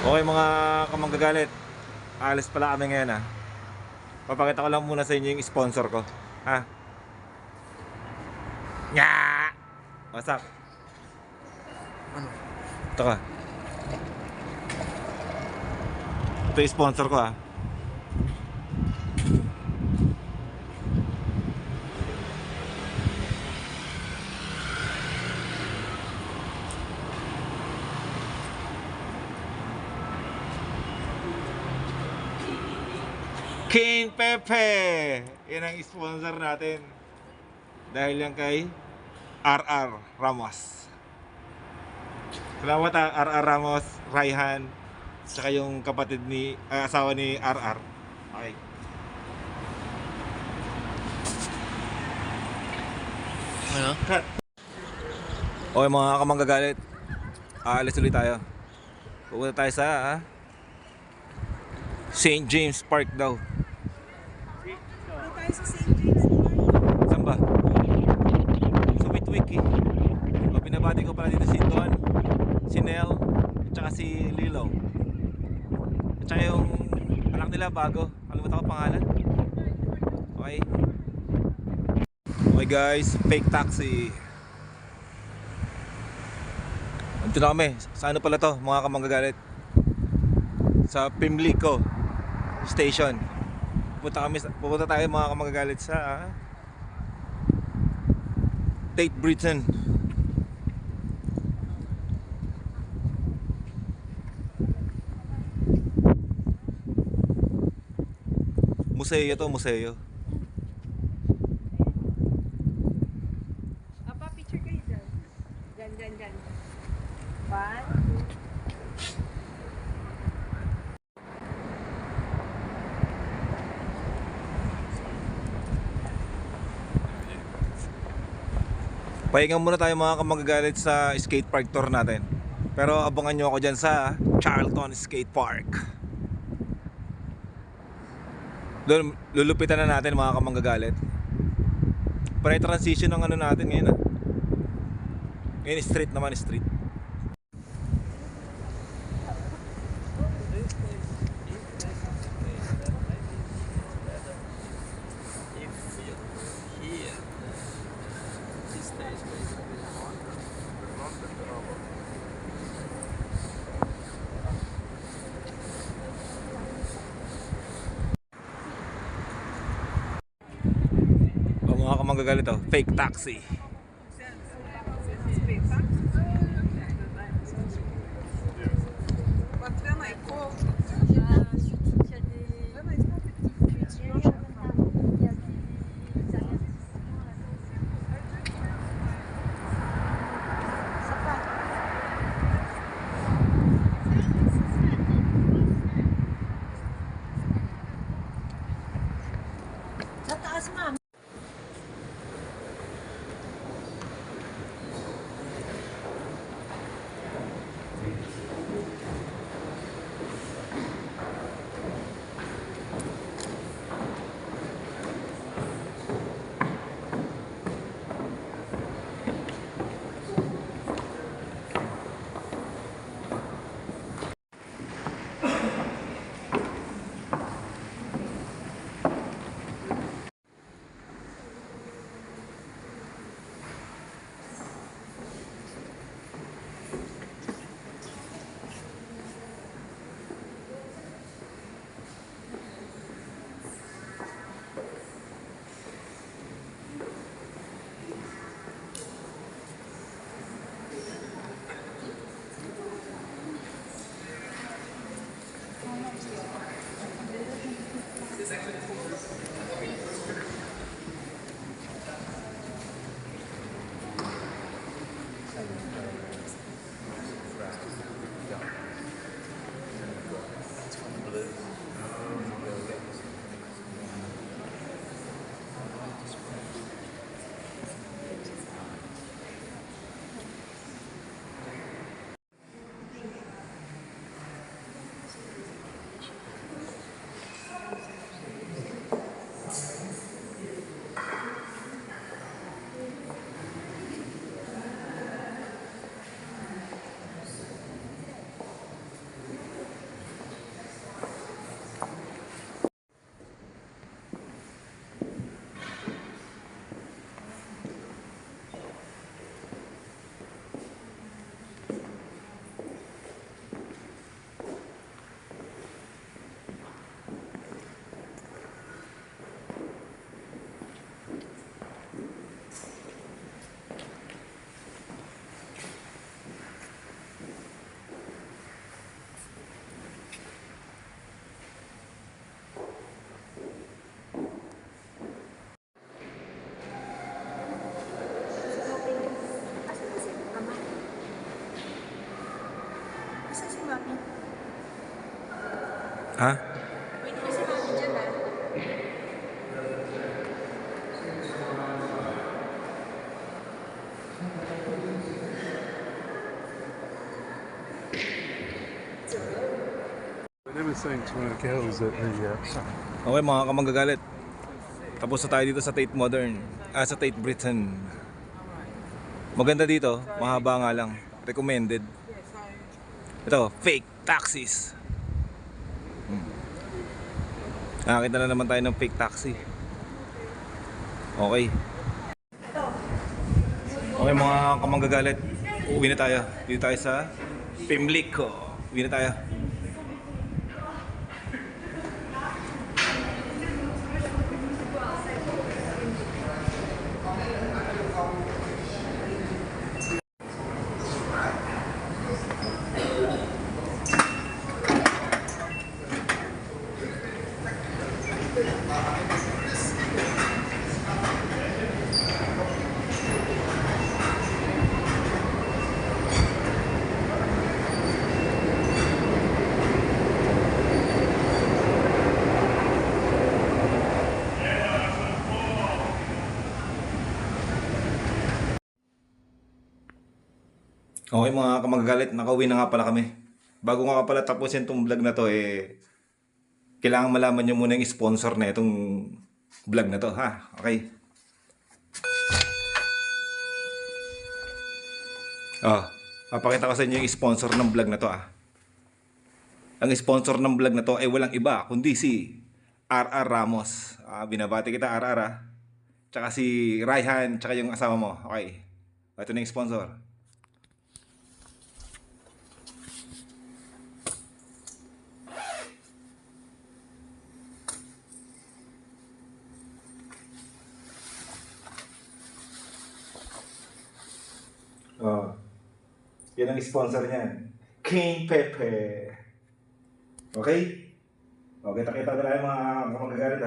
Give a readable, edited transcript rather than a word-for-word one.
Okay mga kamanggagalit, alis pala kami ngayon ha. Papakita ko lang muna sa inyo yung sponsor ko. Ha? Nya! What's up? Ito ka. Ito yung sponsor ko ha. King Pepe! Yan ang sponsor natin. Dahil yan kay RR Ramos. Salamat RR Ramos, Raihan, saka yung kapatid ni, asawa ni RR. Okay. Ano? Cut. Okay mga kamanggagalit, aalis ulit tayo. Pupunta tayo sa St. James Park daw. Tayo sa St. James Park. Saan ba? Sa Witwick eh. O, binabati ko pala dito si Don, si Nel, at saka si Lilo. At saka yung anak nila bago. Kalimutan ko pangalan. Okay. Okay guys, fake taxi. Ito na kami. Sa ano pala to mga kamanggagalit? Sa Pimlico Station. Pupunta tayo mga kamanggagalit sa Tate Britain. Museo to, museo. Apa, picture kayo dyan. Dyan. One. Pahinga muna tayo mga kamanggagalit sa skate park tour natin. Pero abangan nyo ako dyan sa Charlton Skate Park. Doon, lulupitan na natin mga kamanggagalit. Para transition ng ano natin ngayon ha. Ngayon street naman, street. O mga kamanggagalit to, fake taxi. Sa taas, ma'am. mami. Ha? Wait mo si mami dyan ha. They were saying to one of the girls at the Okay mga kamanggagalit. Tapos na tayo dito sa Tate Modern. Sa Tate Britain. Maganda dito. Mahaba nga lang. Recommended. Ito, fake taxis. Nakakita na naman tayo ng fake taxi. Okay. Okay mga kamanggagalit. Uwi na tayo. Dito tayo sa Pimlico. Uwi na tayo. Okay mga kamagagalit, nakauwi na nga pala kami. Bago nga pala tapusin itong vlog na to, kailangan malaman nyo muna yung sponsor na itong vlog na to, ha? Okay? Papakita ko sa inyo yung sponsor ng vlog na to, Ang sponsor ng vlog na to ay walang iba, kundi si RR Ramos. Binabati kita, RR, Tsaka si Raihan, tsaka yung asawa mo. Okay. Ito na yung sponsor. Yan ang sponsor niyan. King Pepe. Okay? Okay, kita-kita na tayo mga magagalit,